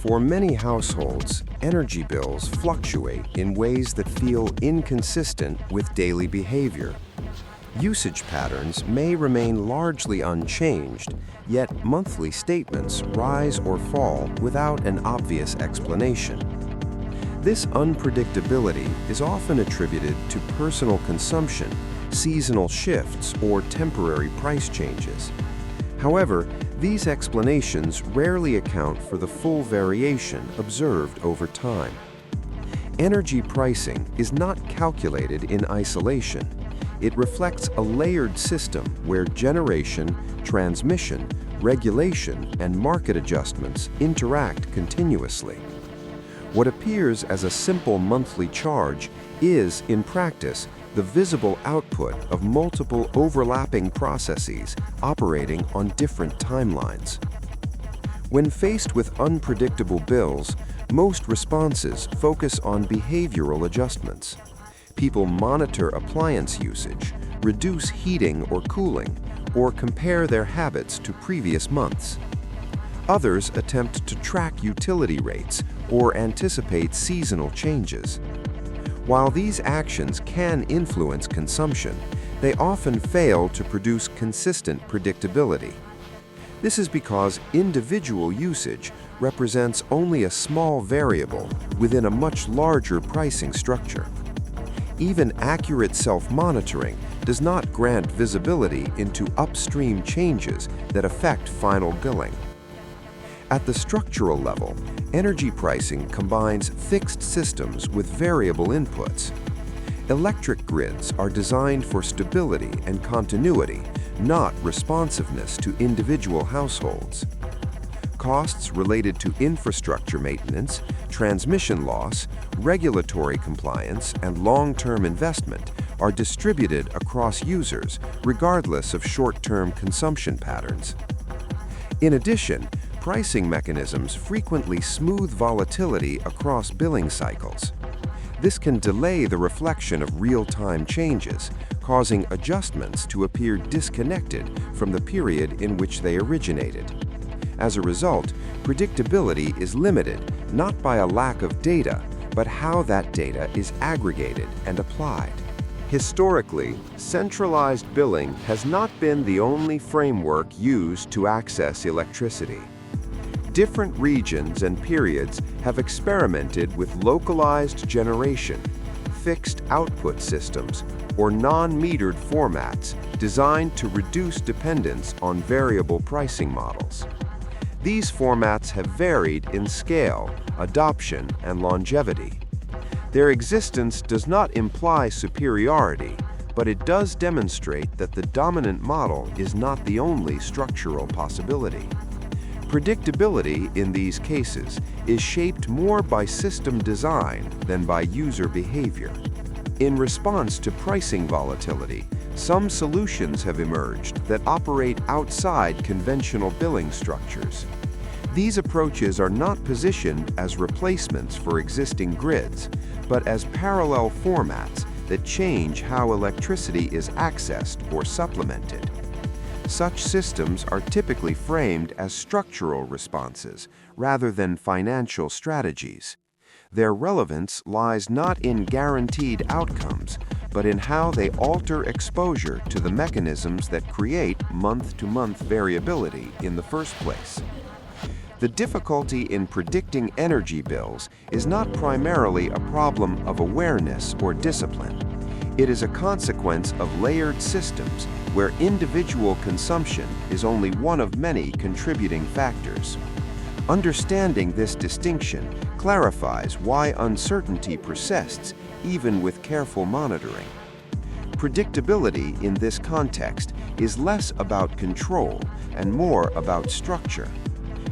For many households, energy bills fluctuate in ways that feel inconsistent with daily behavior. Usage patterns may remain largely unchanged, yet monthly statements rise or fall without an obvious explanation. This unpredictability is often attributed to personal consumption, seasonal shifts, or temporary price changes. However, these explanations rarely account for the full variation observed over time. Energy pricing is not calculated in isolation. It reflects a layered system where generation, transmission, regulation, and market adjustments interact continuously. What appears as a simple monthly charge is, in practice, the visible output of multiple overlapping processes operating on different timelines. When faced with unpredictable bills, most responses focus on behavioral adjustments. People monitor appliance usage, reduce heating or cooling, or compare their habits to previous months. Others attempt to track utility rates or anticipate seasonal changes. While these actions can influence consumption, they often fail to produce consistent predictability. This is because individual usage represents only a small variable within a much larger pricing structure. Even accurate self-monitoring does not grant visibility into upstream changes that affect final billing. At the structural level, energy pricing combines fixed systems with variable inputs. Electric grids are designed for stability and continuity, not responsiveness to individual households. Costs related to infrastructure maintenance, transmission loss, regulatory compliance, and long-term investment are distributed across users regardless of short-term consumption patterns. In addition, pricing mechanisms frequently smooth volatility across billing cycles. This can delay the reflection of real-time changes, causing adjustments to appear disconnected from the period in which they originated. As a result, predictability is limited not by a lack of data, but how that data is aggregated and applied. Historically, centralized billing has not been the only framework used to access electricity. Different regions and periods have experimented with localized generation, fixed output systems, or non-metered formats designed to reduce dependence on variable pricing models. These formats have varied in scale, adoption, and longevity. Their existence does not imply superiority, but it does demonstrate that the dominant model is not the only structural possibility. Predictability in these cases is shaped more by system design than by user behavior. In response to pricing volatility, some solutions have emerged that operate outside conventional billing structures. These approaches are not positioned as replacements for existing grids, but as parallel formats that change how electricity is accessed or supplemented. Such systems are typically framed as structural responses rather than financial strategies. Their relevance lies not in guaranteed outcomes, but in how they alter exposure to the mechanisms that create month-to-month variability in the first place. The difficulty in predicting energy bills is not primarily a problem of awareness or discipline. It is a consequence of layered systems where individual consumption is only one of many contributing factors. Understanding this distinction clarifies why uncertainty persists even with careful monitoring. Predictability in this context is less about control and more about structure.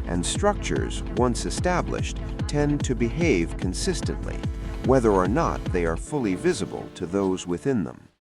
And structures, once established, tend to behave consistently, whether or not they are fully visible to those within them.